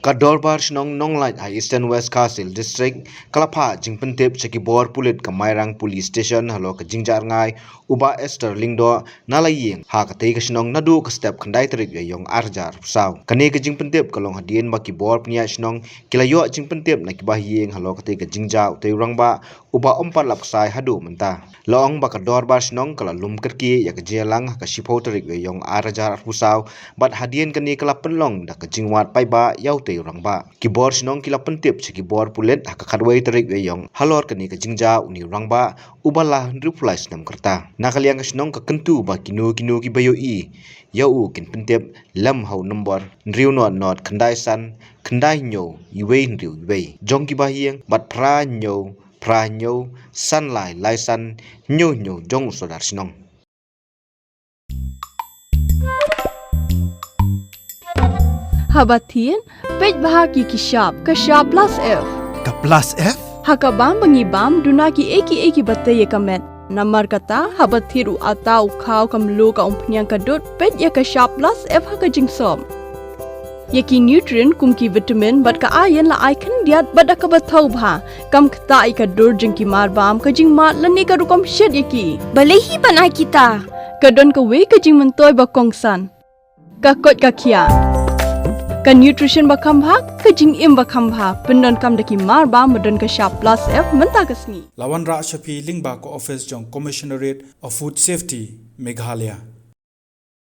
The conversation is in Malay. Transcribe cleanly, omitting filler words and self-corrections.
Kadorbar Shnong Nonglait Eastern West Castle District Kalapa Jingpentip Chekibor Pulit Kamairang Police Station halo ka Jingjar Ngai Uba Esther Lingdo Nalaying ha ka tei ka Shnong nadu ka step khandai tarik yong arjar saw kane ka Jingpentip kalong hadien ba kibor pnya Shnong kilayo Jingpentip na kibahiyeng halo ka tei ka Jingjau tei Rangbah Uba ompat lapsai hadu menta Long ba Kadorbar Shnong kala lum kerki ya ka jelang ka shipho tarik yong arjar saw bat hadien kane kala penlong da ka Jingwad pai ba yau Rangbah kibor Shnong kila pentip kibor Pulit haka kadwai tarik yong halor kani ka Jingja uni Rangbah ubala reply nam kerta nakaliang ka Shnong ka kentu ba kinu ki bayo i yau kin pentip lam hau nombor Briew not khandai san khandai nyo iwei Briew iwei jong ki bahieng bat pra nyo san lai san nyo jong sodar Shnong Habatin, pej bahagi ki sharp plus F. Ka plus F? Hakabam bangibam dunaki eki bataya kamet. Namar kata habathiru atau kau kamlu ka umpnyang kadut pej ya ka sharp plus F haka jingsom. Yaki nutrient kumki vitamin bat ka iron la icon diat bat ka bathau bha kam kta ka dur jingki marbam ka jingmat lani ka rukom shed yaki. Balehi banai kita. Kadon ka we ka jing mentoy ba kongsan. Ka kot ka kia. Ka nutrition bakam bha ka jing im bakam bha pendon kam daki marba modon ka sharp plus F menta ka Sngi Lawan Ra Shapi Lingba ko office jong commissionerate of food safety Meghalaya